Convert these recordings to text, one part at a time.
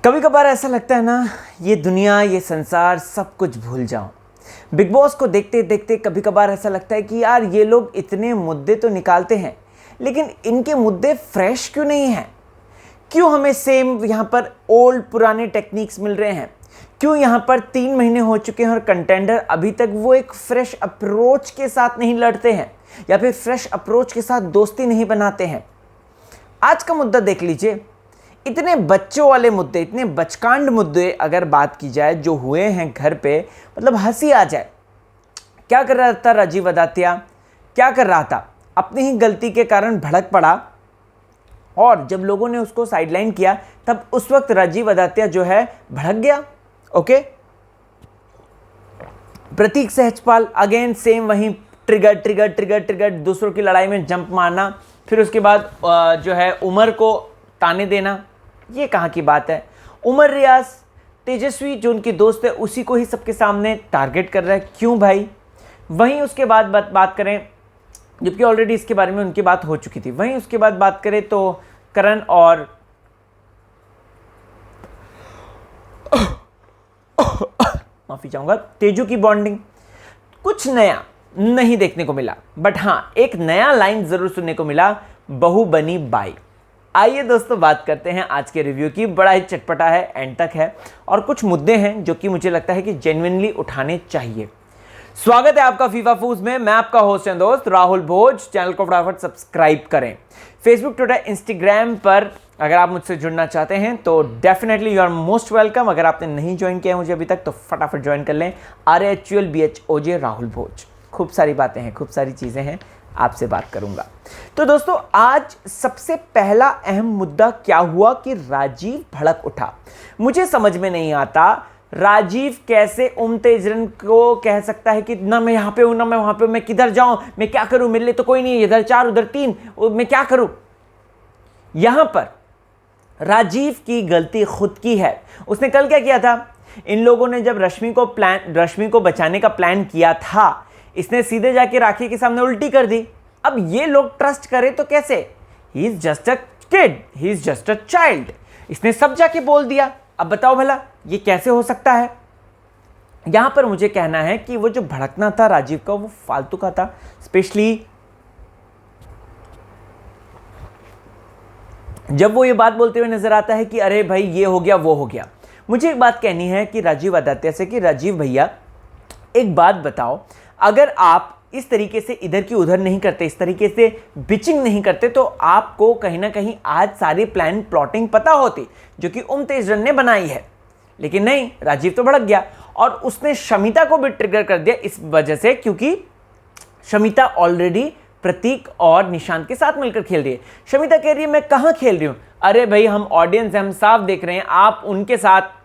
कभी कभार ऐसा लगता है ना, ये दुनिया ये संसार सब कुछ भूल जाऊं। बिग बॉस को देखते देखते कभी कभार ऐसा लगता है कि यार ये लोग इतने मुद्दे तो निकालते हैं, लेकिन इनके मुद्दे फ्रेश क्यों नहीं हैं? क्यों हमें सेम यहाँ पर ओल्ड पुराने टेक्निक्स मिल रहे हैं? क्यों यहाँ पर 3 महीने हो चुके हैं और कंटेंडर अभी तक वो एक फ्रेश अप्रोच के साथ नहीं लड़ते हैं या फिर फ्रेश अप्रोच के साथ दोस्ती नहीं बनाते हैं? आज का मुद्दा देख लीजिए। इतने बच्चों वाले मुद्दे, इतने बचकांड मुद्दे अगर बात की जाए जो हुए हैं घर पे, मतलब हंसी आ जाए। क्या कर रहा था राजीव अदात्या? क्या कर रहा था? अपनी ही गलती के कारण भड़क पड़ा और जब लोगों ने उसको साइडलाइन किया तब उस वक्त राजीव अदात्या जो है भड़क गया। ओके, प्रतीक सहजपाल अगेन सेम वहीं ट्रिगर ट्रिगर ट्रिगर ट्रिगर, दूसरों की लड़ाई में जंप मारना, फिर उसके बाद जो है उमर को ताने देना। ये कहाँ की बात है? उमर रियाज तेजस्वी जो उनकी दोस्त है उसी को ही सबके सामने टारगेट कर रहा है। क्यों भाई? वहीं उसके बाद बात करें, जबकि ऑलरेडी इसके बारे में उनकी बात हो चुकी थी। वहीं उसके बाद बात करें तो करण और माफी चाहूंगा तेजू की बॉन्डिंग कुछ नया नहीं देखने को मिला, बट हाँ एक नया लाइन जरूर सुनने को मिला, बहू बनी बाई। आइए दोस्तों बात करते हैं आज के रिव्यू की। बड़ा ही चटपटा है, एंड तक है और कुछ मुद्दे हैं जो कि मुझे लगता है कि जेन्युइनली उठाने चाहिए। स्वागत है आपका फीफा फूज में। मैं आपका होस्ट एंड दोस्त राहुल भोज। चैनल को फटाफट सब्सक्राइब करें। फेसबुक, ट्विटर, इंस्टाग्राम पर अगर आप मुझसे जुड़ना चाहते हैं तो definitely you are most welcome. अगर आपने नहीं ज्वाइन किया है मुझे अभी तक तो फटाफट ज्वाइन कर लें। RHULBHOJ राहुल भोज। खूब सारी बातें हैं, खूब सारी चीज़ें हैं, आपसे बात करूंगा। तो दोस्तों आज सबसे पहला अहम मुद्दा क्या हुआ कि राजीव भड़क उठा। मुझे समझ में नहीं आता राजीव कैसे तेजरन को कह सकता है कि ना मैं यहाँ पे हूँ ना मैं वहाँ पे हूँ, मैं किधर जाऊँ, मैं क्या करूँ, मेरे लिए तो कोई नहीं है, इधर 4 उधर 3, मैं क्या करूँ। यहां पर राजीव की गलती खुद की है। उसने कल क्या किया था? इन लोगों ने जब रश्मि को बचाने का प्लान किया था, इसने सीधे जाके राखी के सामने उल्टी कर दी। अब ये लोग ट्रस्ट करें तो कैसे? He is just a kid, he is just a child. इसने सब जाके बोल दिया। अब बताओ भला ये कैसे हो सकता है? यहां पर मुझे कहना है कि वो जो भड़कना था राजीव का वो फालतू का था। स्पेशली जब वो ये बात बोलते हुए नजर आता है कि अरे भाई ये हो गया वो हो गया। मुझे एक बात कहनी है कि राजीव अदात्या से कि राजीव भैया एक बात बताओ, अगर आप इस तरीके से इधर की उधर नहीं करते, इस तरीके से बिचिंग नहीं करते तो आपको कहीं ना कहीं आज सारी प्लान प्लॉटिंग पता होती जो कि तेजरन ने बनाई है। लेकिन नहीं, राजीव तो भड़क गया और उसने शमिता को भी ट्रिगर कर दिया इस वजह से क्योंकि शमिता ऑलरेडी प्रतीक और निशांत के साथ मिलकर खेल रही है। शमिता कह रही है मैं कहां खेल रही हूं? अरे भाई हम ऑडियंस हैं, हम साफ देख रहे हैं, आप उनके साथ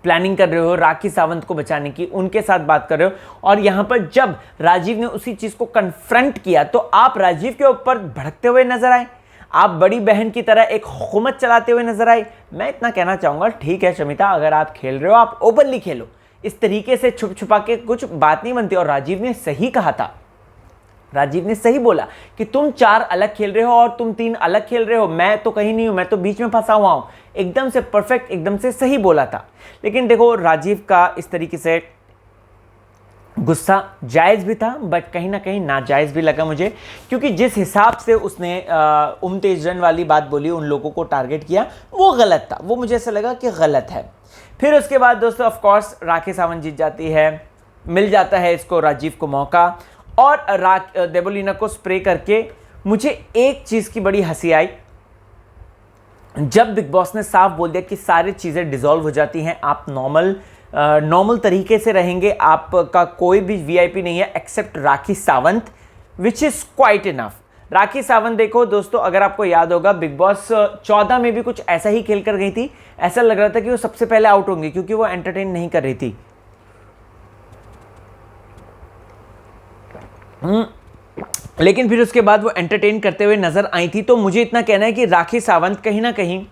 प्लानिंग कर रहे हो राखी सावंत को बचाने की, उनके साथ बात कर रहे हो। और यहां पर जब राजीव ने उसी चीज को कन्फ्रंट किया तो आप राजीव के ऊपर भड़कते हुए नजर आए, आप बड़ी बहन की तरह एक हुकूमत चलाते हुए नजर आए। मैं इतना कहना चाहूंगा, ठीक है शमिता, अगर आप खेल रहे हो आप ओपनली खेलो, इस तरीके से छुप छुपा के कुछ बात नहीं बनती। और राजीव ने सही कहा था, राजीव ने सही बोला कि तुम 4 अलग खेल रहे हो और तुम 3 अलग खेल रहे हो, मैं तो कहीं नहीं हूं, मैं तो बीच में फंसा हुआ हूं। एकदम से परफेक्ट, एकदम से सही बोला था। लेकिन देखो राजीव का इस तरीके से गुस्सा जायज भी था बट कहीं ना कहीं नाजायज भी लगा मुझे, क्योंकि जिस हिसाब से उसने तेजरन वाली बात बोली, उन लोगों को टारगेट किया, वो गलत था। वो मुझे ऐसा लगा कि गलत है। फिर उसके बाद दोस्तों ऑफ कोर्स राखी सावंत जीत जाती है, मिल जाता है इसको राजीव को मौका और देवोलीना को स्प्रे करके। मुझे एक चीज की बड़ी हंसी आई जब बिग बॉस ने साफ बोल दिया कि सारी चीजें डिसॉल्व हो जाती हैं, आप नॉर्मल तरीके से रहेंगे, आपका कोई भी वीआईपी नहीं है except Rakhi Sawant, which is quite enough. Rakhi Sawant देखो दोस्तों, अगर आपको याद होगा बिग बॉस 14 में भी कुछ ऐसा ही खेल कर गई थी। ऐसा लग रहा था कि वो सबसे पहले आउट होंगी क्योंकि वो एंटरटेन नहीं कर रही थी। लेकिन फिर उसके बाद वो एंटरटेन करते हुए नजर आई थी। तो मुझे इतना कहना है कि राखी सावंत कहीं ना कहीं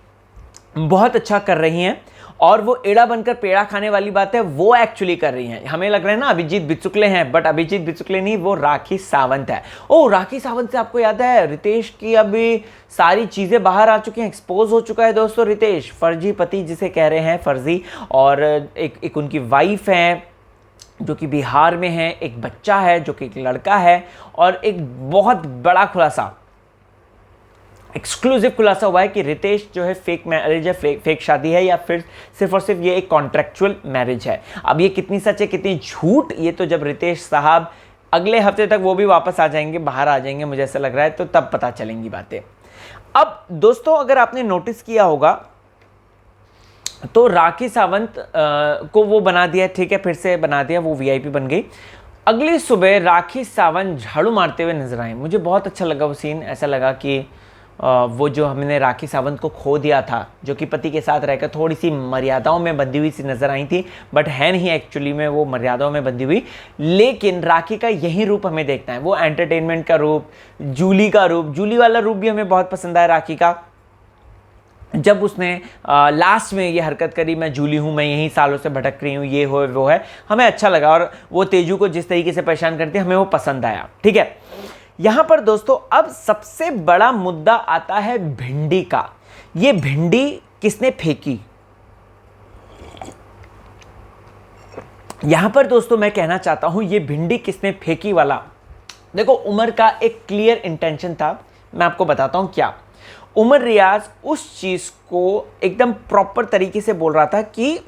बहुत अच्छा कर रही हैं और वो एड़ा बनकर पेड़ा खाने वाली बात है वो एक्चुअली कर रही हैं। हमें लग रहा है ना अभिजीत बिचुकले हैं, बट अभिजीत बिचुकले नहीं, वो राखी सावंत है। ओ, राखी सावंत से आपको याद है रितेश की अभी सारी चीजें बाहर आ चुकी हैं, एक्सपोज हो चुका है दोस्तों रितेश, फर्जी पति जिसे कह रहे हैं, फर्जी। और एक उनकी वाइफ है जो कि बिहार में है, एक बच्चा है जो कि एक लड़का है, और एक बहुत बड़ा खुलासा, एक्सक्लूसिव खुलासा हुआ है कि रितेश जो है फेक मैरिज है, फेक शादी है, या फिर सिर्फ और सिर्फ ये एक कॉन्ट्रेक्चुअल मैरिज है। अब ये कितनी सच है कितनी झूठ, ये तो जब रितेश साहब अगले हफ्ते तक वो भी वापस आ जाएंगे, बाहर आ जाएंगे, मुझे ऐसा लग रहा है, तो तब पता चलेंगी बातें। अब दोस्तों अगर आपने नोटिस किया होगा तो राखी सावंत को वो बना दिया, ठीक है, फिर से बना दिया, वो वीआईपी बन गई। अगली सुबह राखी सावंत झाड़ू मारते हुए नजर आए, मुझे बहुत अच्छा लगा वो सीन। ऐसा लगा कि वो जो हमने राखी सावंत को खो दिया था, जो कि पति के साथ रहकर थोड़ी सी मर्यादाओं में बंधी हुई सी नजर आई थी, बट है नहीं एक्चुअली में वो मर्यादाओं में बंधी हुई, लेकिन राखी का यही रूप हमें देखना है, वो एंटरटेनमेंट का रूप, जूली का रूप। जूली वाला रूप भी हमें बहुत पसंद आया राखी का, जब उसने लास्ट में ये हरकत करी, मैं जूली हूँ, मैं यहीं सालों से भटक रही हूँ, ये हो वो है, हमें अच्छा लगा। और वो तेजू को जिस तरीके से परेशान करती है, हमें वो पसंद आया, ठीक है। यहां पर दोस्तों अब सबसे बड़ा मुद्दा आता है भिंडी का। ये भिंडी किसने फेंकी? यहां पर दोस्तों मैं कहना चाहता हूं, ये भिंडी किसने फेंकी वाला, देखो उमर का एक क्लियर इंटेंशन था। मैं आपको बताता हूं क्या। उमर रियाज उस चीज को एकदम प्रॉपर तरीके से बोल रहा था कि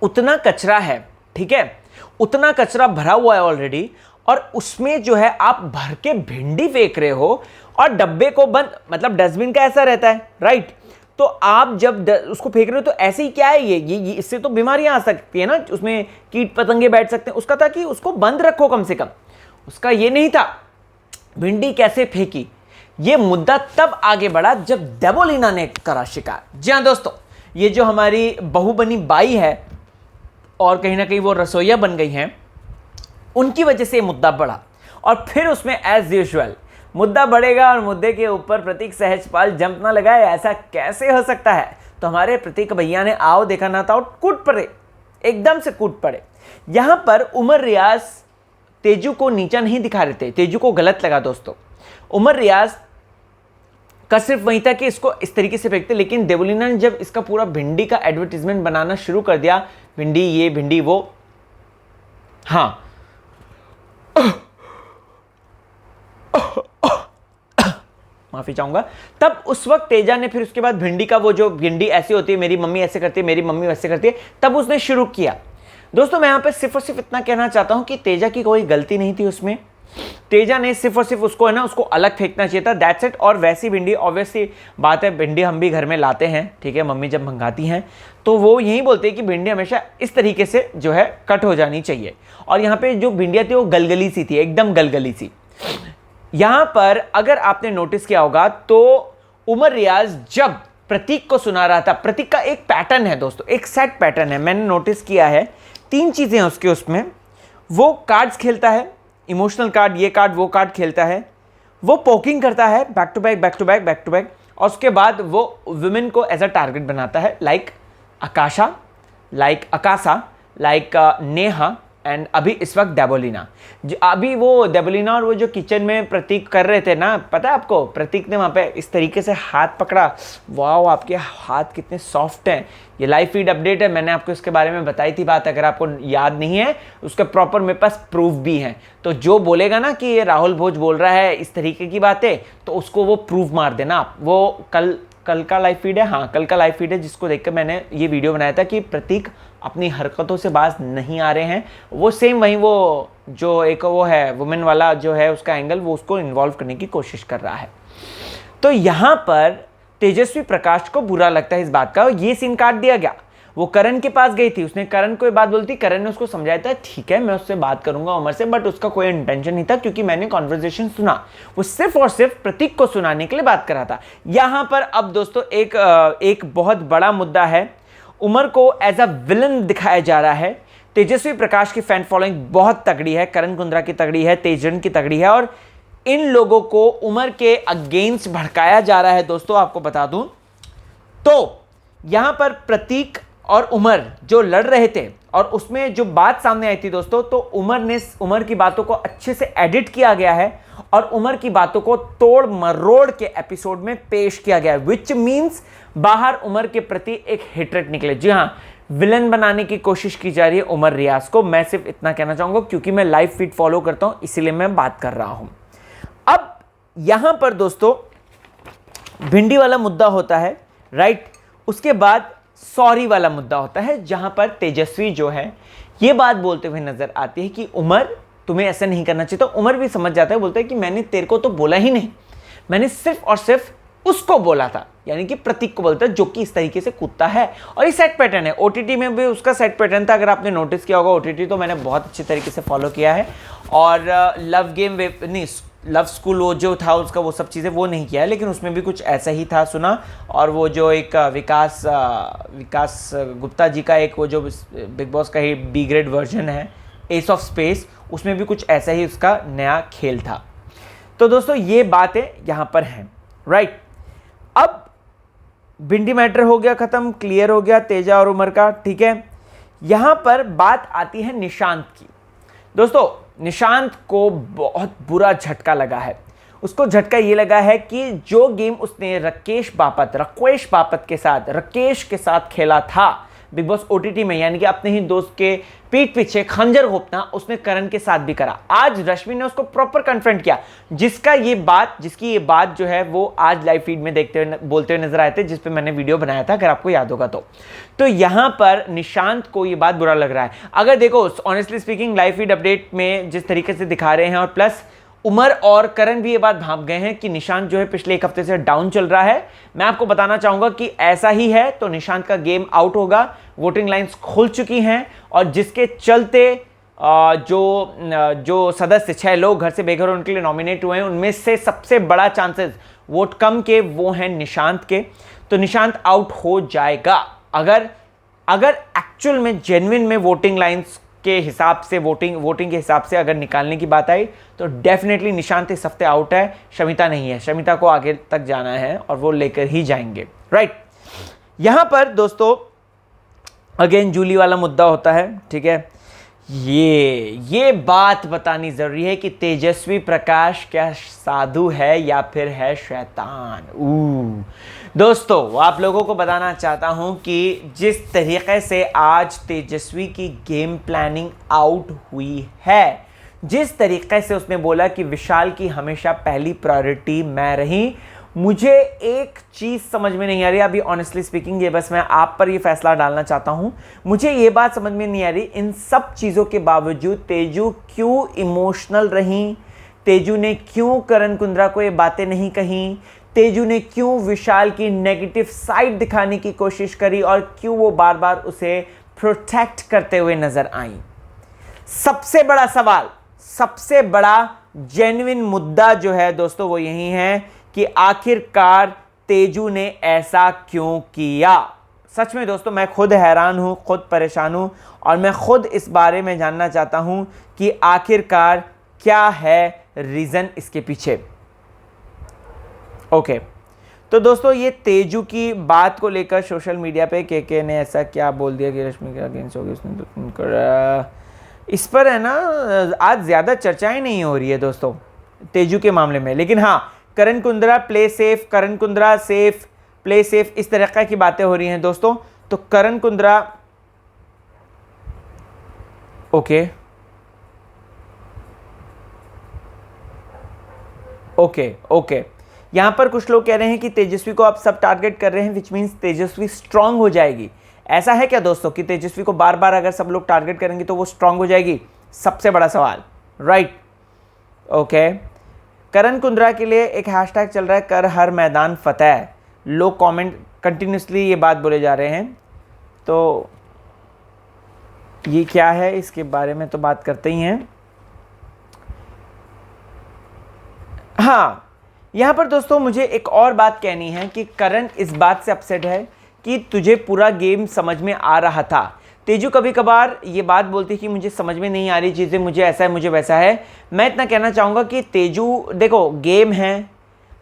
उतना कचरा है, ठीक है, उतना कचरा भरा हुआ है ऑलरेडी, और उसमें जो है आप भर के भिंडी फेंक रहे हो, और डब्बे को बंद, मतलब डस्टबिन का ऐसा रहता है, राइट। तो आप जब उसको फेंक रहे हो तो ऐसे ही क्या है, ये इससे तो बीमारियां आ सकती है ना, उसमें कीट पतंगे बैठ सकते हैं। उसका था कि उसको बंद रखो कम से कम, उसका ये नहीं था भिंडी कैसे फेंकी। ये मुद्दा तब आगे बढ़ा जब डेबोलिना ने करा शिकार। जी हाँ दोस्तों, ये जो हमारी बहू बनी बाई है और कहीं ना कहीं वो रसोइया बन गई हैं, उनकी वजह से मुद्दा बढ़ा। और फिर उसमें एज यूजुअल मुद्दा बढ़ेगा और मुद्दे के ऊपर प्रतीक सहजपाल जंप ना लगाए, ऐसा कैसे हो सकता है। तो हमारे प्रतीक भैया ने आओ देखा ना था, कूद पड़े, एकदम से कूद पड़े। यहां पर उमर रियाज तेजू को नीचा नहीं दिखा रहे थे, तेजू को गलत लगा दोस्तों। उमर रियाज का सिर्फ वही था कि इसको इस तरीके से फेंकते, लेकिन देवलीना ने जब इसका पूरा भिंडी का एडवर्टीजमेंट बनाना शुरू कर दिया, भिंडी ये भिंडी वो, हाँ माफी चाहूंगा, तब उस वक्त तेजा ने फिर उसके बाद भिंडी का वो जो भिंडी ऐसी होती है, मेरी मम्मी ऐसे करती है, मेरी मम्मी वैसे करती है, तब उसने शुरू किया। दोस्तों मैं यहां पे सिर्फ और सिर्फ इतना कहना चाहता हूं कि तेजा की कोई गलती नहीं थी उसमें। तेजा ने सिर्फ और सिर्फ उसको है ना, उसको अलग फेंकना चाहिए था, दैट्स इट। और वैसी भिंडी, ऑब्वियसली बात है, भिंडी हम भी घर में लाते हैं, ठीक है, मम्मी जब मंगाती हैं तो वो यही बोलते हैं कि भिंडी हमेशा इस तरीके से जो है कट हो जानी चाहिए। और यहाँ पे जो भिंडियाँ थी वो गलगली सी थी, एकदम गलगली सी। यहां पर अगर आपने नोटिस किया होगा तो उमर रियाज जब प्रतीक को सुना रहा था, प्रतीक का एक पैटर्न है दोस्तों, एक सेट पैटर्न है, मैंने नोटिस किया है। 3 चीजें हैं उसके, उसमें वो कार्ड्स खेलता है, इमोशनल कार्ड, ये कार्ड वो कार्ड खेलता है, वो पोकिंग करता है back to back back to back back to back, और उसके बाद वो वुमेन को एज अ टारगेट बनाता है, like Akasha, like Akasha, like Neha, and अभी इस वक्त डेबोलिना। अभी वो डेबोलिना और वो जो किचन में प्रतीक कर रहे थे ना, पता है आपको, प्रतीक ने वहाँ पे इस तरीके से हाथ पकड़ा, वाह आपके हाथ कितने सॉफ्ट हैं। ये लाइव फीड अपडेट है, मैंने आपको इसके बारे में बताई थी बात, अगर आपको याद नहीं है उसका प्रॉपर मेरे पास प्रूफ भी है। तो जो बोलेगा ना कि ये राहुल भोज बोल रहा है इस तरीके की बातें, तो उसको वो प्रूफ मार देना आप। वो कल का लाइव फीड है, हाँ कल का लाइव फीड है, जिसको देखकर मैंने ये वीडियो बनाया था कि प्रतीक अपनी हरकतों से बाज नहीं आ रहे हैं। वो सेम वही वो जो एक वो है वुमेन वाला जो है उसका एंगल, वो उसको इन्वॉल्व करने की कोशिश कर रहा है। तो यहाँ पर तेजस्वी प्रकाश को बुरा लगता है इस बात का, ये सीन काट दिया गया। वो करण के पास गई थी, उसने करण को ये बात बोलती, करण ने उसको समझाया था ठीक है मैं उससे बात करूंगा उमर से, बट उसका कोई इंटेंशन नहीं था, क्योंकि मैंने कॉन्वर्सेशन सुना, वो सिर्फ और सिर्फ प्रतीक को सुनाने के लिए बात कर रहा था। यहां पर अब दोस्तों एक बहुत बड़ा मुद्दा है, उमर को एज अ विलन दिखाया जा रहा है। तेजस्वी प्रकाश की फैन फॉलोइंग बहुत तगड़ी है, करण कुंद्रा की तगड़ी है, तेजन की तगड़ी है, और इन लोगों को उमर के अगेंस्ट भड़काया जा रहा है। दोस्तों आपको बता दूं तो यहां पर प्रतीक और उमर जो लड़ रहे थे, और उसमें जो बात सामने आई थी दोस्तों, तो उमर की बातों को अच्छे से एडिट किया गया है और उमर की बातों को तोड़ मरोड़ के एपिसोड में पेश किया गया है, विच मीन्स बाहर उमर के प्रति एक हेट्रेट निकले। जी हाँ, विलन बनाने की कोशिश की जा रही है उमर रियाज को। मैं सिर्फ इतना कहना चाहूंगा क्योंकि मैं लाइव फीड फॉलो करता हूं, इसीलिए मैं बात कर रहा हूं। अब यहां पर दोस्तों भिंडी वाला मुद्दा होता है, राइट। उसके बाद सॉरी वाला मुद्दा होता है, जहां पर तेजस्वी जो है ये बात बोलते हुए नजर आती है कि उमर तुम्हें ऐसा नहीं करना चाहिए। तो उमर भी समझ जाता है, बोलता है कि मैंने तेरे को तो बोला ही नहीं, मैंने सिर्फ और सिर्फ उसको बोला था, यानी कि प्रतीक को बोलता है जो कि इस तरीके से कूदता है। और ये सेट पैटर्न है, ओटीटी में भी उसका सेट पैटर्न था, अगर आपने नोटिस किया होगा। ओटीटी तो मैंने बहुत अच्छे तरीके से फॉलो किया है, और लव गेम नहीं, लव स्कूल वो जो था उसका वो सब चीज़ें वो नहीं किया है, लेकिन उसमें भी कुछ ऐसा ही था सुना। और वो जो एक विकास गुप्ता जी का एक वो जो बिग बॉस का ही बी ग्रेड वर्जन है, एस ऑफ स्पेस, उसमें भी कुछ ऐसा ही उसका नया खेल था। तो दोस्तों ये बातें यहाँ पर हैं, राइट। अब भिंडी मैटर हो गया खत्म, क्लियर हो गया तेजा और उमर का, ठीक है। यहां पर बात आती है निशांत की। दोस्तों निशांत को बहुत बुरा झटका लगा है। उसको झटका ये लगा है कि जो गेम उसने राकेश बापत के साथ खेला था बिग बॉस ओटीटी में, यानी कि अपने ही दोस्त के पीठ पीछे खंजर घोंपना, उसने करण के साथ भी करा। आज रश्मि ने उसको प्रॉपर कन्फ्रंट किया, जिसकी ये बात जो है वो आज लाइव फीड में बोलते हुए नजर आए थे, जिस पे मैंने वीडियो बनाया था, अगर आपको याद होगा तो यहां पर निशांत को ये बात बुरा लग रहा है। अगर देखो honestly speaking live feed update में जिस तरीके से दिखा रहे हैं, और प्लस उमर और करण भी ये बात भाप गए हैं कि निशांत जो है पिछले एक हफ्ते से डाउन चल रहा है। मैं आपको बताना चाहूंगा कि ऐसा ही है तो निशांत का गेम आउट होगा। वोटिंग लाइंस खुल चुकी हैं, और जिसके चलते जो सदस्य 6 लोग घर से बेघर उनके लिए नॉमिनेट हुए हैं, उनमें से सबसे बड़ा चांसेस वोट कम के वो हैं निशांत के। तो निशांत आउट हो जाएगा। अगर एक्चुअल में जेन्युइन में वोटिंग लाइंस के हिसाब से वोटिंग के हिसाब से अगर निकालने की बात आई तो डेफिनेटली निशांत इस हफ्ते आउट है, शमिता नहीं है। शमिता को आगे तक जाना है और वो लेकर ही जाएंगे, राइट। यहां पर दोस्तों अगेन जूली वाला मुद्दा होता है, ठीक है। ये बात बतानी जरूरी है कि तेजस्वी प्रकाश क्या साधु है या फिर है शैतान। दोस्तों आप लोगों को बताना चाहता हूं कि जिस तरीके से आज तेजस्वी की गेम प्लानिंग आउट हुई है, जिस तरीके से उसने बोला कि विशाल की हमेशा पहली प्रायोरिटी मैं रही, मुझे एक चीज समझ में नहीं आ रही अभी ऑनेस्टली स्पीकिंग। ये बस मैं आप पर ये फैसला डालना चाहता हूं, मुझे ये बात समझ में नहीं आ रही इन सब चीजों के बावजूद तेजू क्यों इमोशनल रही, तेजू ने क्यों करण कुंद्रा को ये बातें नहीं कही, तेजू ने क्यों विशाल की नेगेटिव साइड दिखाने की कोशिश करी, और क्यों वो बार बार उसे प्रोटेक्ट करते हुए नजर आई। सबसे बड़ा सवाल, सबसे बड़ा जेन्युइन मुद्दा जो है दोस्तों वो यही है कि आखिरकार तेजू ने ऐसा क्यों किया। सच में दोस्तों मैं खुद हैरान हूं, खुद परेशान हूं, और मैं खुद इस बारे में जानना चाहता हूं कि आखिरकार क्या है रीजन इसके पीछे। ओके तो दोस्तों ये तेजू की बात को लेकर सोशल मीडिया पे के ने ऐसा क्या बोल दिया कि रश्मि के अगेंस्ट हो गई उसने, तो इस पर है ना आज ज़्यादा चर्चाएं नहीं हो रही है दोस्तों तेजू के मामले में। लेकिन हाँ, करण कुंद्रा प्ले सेफ, करण कुंद्रा सेफ, प्ले सेफ, इस तरह की बातें हो रही हैं दोस्तों। तो करण कुंद्रा ओके ओके ओके यहां पर कुछ लोग कह रहे हैं कि तेजस्वी को आप सब टारगेट कर रहे हैं, विच मीन्स तेजस्वी स्ट्रांग हो जाएगी। ऐसा है क्या दोस्तों कि तेजस्वी को बार बार अगर सब लोग टारगेट करेंगे तो वो स्ट्रांग हो जाएगी? सबसे बड़ा सवाल, राइट। ओके करण कुंद्रा के लिए एक हैशटैग चल रहा है, कर हर मैदान फतेह। लोग कमेंट कंटिन्यूसली ये बात बोले जा रहे हैं, तो ये क्या है इसके बारे में तो बात करते ही हैं। हाँ, यहां पर दोस्तों मुझे एक और बात कहनी है कि करण इस बात से अपसेट है कि तुझे पूरा गेम समझ में आ रहा था। तेजू कभी कभार ये बात बोलती है कि मुझे समझ में नहीं आ रही चीज़ें, मुझे ऐसा है मुझे वैसा है। मैं इतना कहना चाहूँगा कि तेजू देखो गेम है,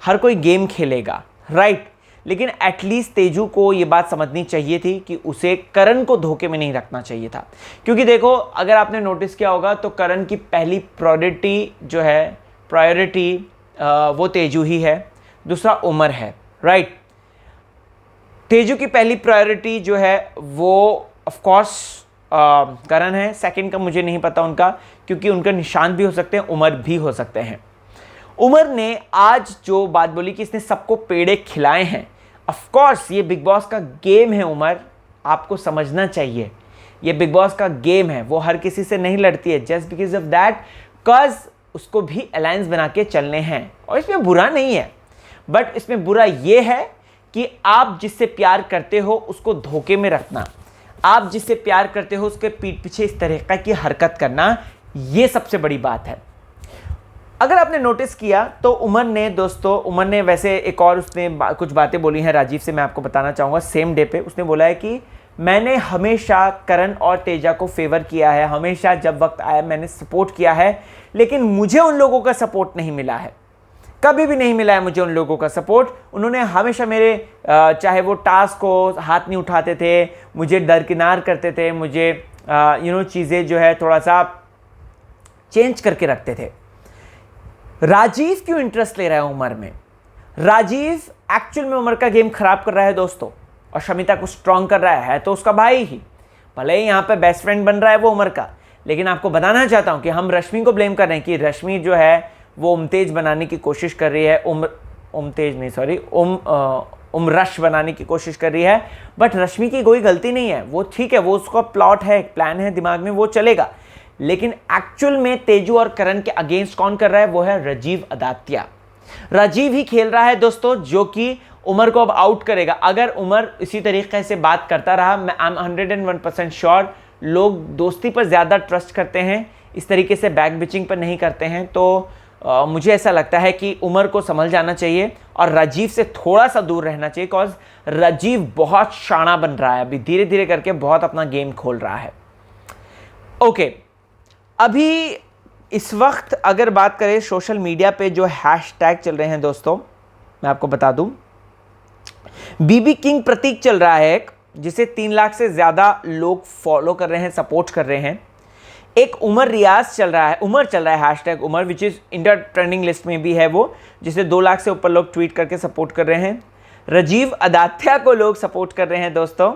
हर कोई गेम खेलेगा, राइट, लेकिन एटलीस्ट तेजू को ये बात समझनी चाहिए थी कि उसे करण को धोखे में नहीं रखना चाहिए था। क्योंकि देखो, अगर आपने नोटिस किया होगा तो करण की पहली प्रायोरिटी वो तेजू ही है, दूसरा उमर है, राइट। तेजू की पहली प्रायोरिटी जो है वो ऑफ कोर्स करण है, सेकंड का मुझे नहीं पता उनका, क्योंकि उनका निशान भी हो सकते हैं, उमर भी हो सकते हैं। उमर ने आज जो बात बोली कि इसने सबको पेड़े खिलाए हैं, ऑफ कोर्स ये बिग बॉस का गेम है उमर, आपको समझना चाहिए ये बिग बॉस का गेम है, वो हर किसी से नहीं लड़ती है जस्ट बिकॉज ऑफ दैट, कज उसको भी अलायंस बना के चलने हैं और इसमें बुरा नहीं है। बट इसमें बुरा ये है कि आप जिससे प्यार करते हो उसको धोखे में रखना, आप जिससे प्यार करते हो उसके पीठ पीछे इस तरह की हरकत करना, ये सबसे बड़ी बात है। अगर आपने नोटिस किया तो उमर ने वैसे एक और उसने कुछ बातें बोली हैं राजीव से, मैं आपको बताना चाहूँगा। सेम डे पे उसने बोला है कि मैंने हमेशा करण और तेजा को फेवर किया है, हमेशा जब वक्त आया मैंने सपोर्ट किया है, लेकिन मुझे उन लोगों का सपोर्ट नहीं मिला है, कभी भी नहीं मिला है मुझे उन लोगों का सपोर्ट। उन्होंने हमेशा मेरे चाहे वो टास्क को हाथ नहीं उठाते थे, मुझे दरकिनार करते थे, मुझे चीज़ें जो है थोड़ा सा चेंज करके रखते थे। राजीव क्यों इंटरेस्ट ले रहा है उमर में? राजीव एक्चुअल में उमर का गेम खराब कर रहा है दोस्तों, और शमिता को स्ट्रॉन्ग कर रहा है तो उसका भाई ही, भले ही यहाँ पे बेस्ट फ्रेंड बन रहा है वो उमर का, लेकिन आपको बताना चाहता हूँ कि हम रश्मि को ब्लेम कर रहे हैं कि रश्मि जो है वो उमतेज बनाने की कोशिश कर रही है, उमरश बनाने की कोशिश कर रही है, बट रश्मि की कोई गलती नहीं है। वो ठीक है, वो उसका प्लॉट है, प्लान है दिमाग में, वो चलेगा, लेकिन एक्चुअल में तेजू और करण के अगेंस्ट कौन कर रहा है? वो है राजीव अदात्या। राजीव ही खेल रहा है दोस्तों, जो कि उमर को अब आउट करेगा। अगर उमर इसी तरीके से बात करता रहा, मैं आई एम 101% श्योर लोग दोस्ती पर ज़्यादा ट्रस्ट करते हैं, इस तरीके से बैक बिचिंग पर नहीं करते हैं। तो मुझे ऐसा लगता है कि उमर को संभल जाना चाहिए और राजीव से थोड़ा सा दूर रहना चाहिए, बिकॉज राजीव बहुत शाना बन रहा है, अभी धीरे धीरे करके बहुत अपना गेम खोल रहा है। ओके, अभी इस वक्त अगर बात करें सोशल मीडिया पे जो हैशटैग चल रहे हैं दोस्तों, मैं आपको बता दूं, बीबी किंग प्रतीक चल रहा है एक, जिसे 3 लाख से ज़्यादा लोग फॉलो कर रहे हैं, सपोर्ट कर रहे हैं। एक उमर रियाज चल रहा है, hashtag Umar, which is India trending list में भी है वो, जिसे 2 लाख से ऊपर लोग ट्वीट करके सपोर्ट कर रहे हैं। राजीव अदात्या को लोग सपोर्ट कर रहे हैं दोस्तों,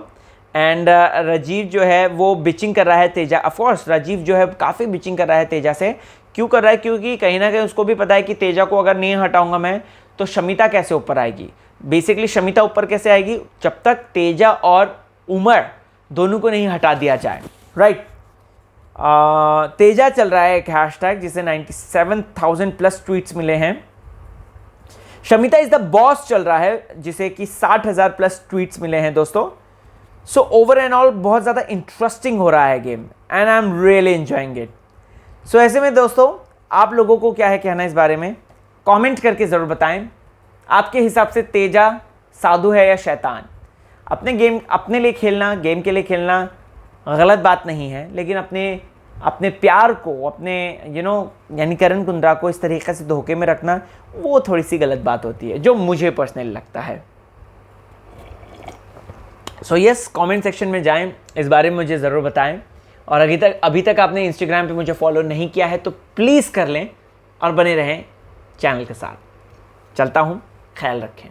एंड राजीव जो है वो बिचिंग कर रहा है तेजा। ऑफकोर्स राजीव जो है काफ़ी बिचिंग कर रहा है तेजा से। क्यों कर रहा है? क्योंकि कहीं ना कहीं उसको भी पता है कि तेजा को अगर नहीं हटाऊंगा मैं तो शमिता कैसे ऊपर आएगी। बेसिकली शमिता ऊपर कैसे आएगी? जब तक तेजा और उमर दोनों को नहीं हटा दिया जाए, राइट। तेजा चल रहा है एक हैशटैग जिसे 97,000 प्लस ट्वीट्स मिले हैं। शमिता इज द बॉस चल रहा है जिसे कि 60,000 प्लस ट्वीट्स मिले हैं दोस्तों। सो ओवर एंड ऑल बहुत ज़्यादा इंटरेस्टिंग हो रहा है game, and I am really enjoying it. So ऐसे में दोस्तों आप लोगों को क्या है कहना इस बारे में, कमेंट करके ज़रूर बताएं। आपके हिसाब से तेजा साधु है या शैतान? अपने गेम अपने लिए खेलना, गेम के लिए खेलना गलत बात नहीं है, लेकिन अपने प्यार को, अपने यानी करण कुंद्रा को इस तरीके से धोखे में रखना, वो थोड़ी सी गलत बात होती है, जो मुझे पर्सनली लगता है। सो यस, कमेंट सेक्शन में जाएं, इस बारे में मुझे ज़रूर बताएं। और अभी तक आपने इंस्टाग्राम पे मुझे फॉलो नहीं किया है तो प्लीज़ कर लें और बने रहें चैनल के साथ। चलता हूँ, ख्याल रखें।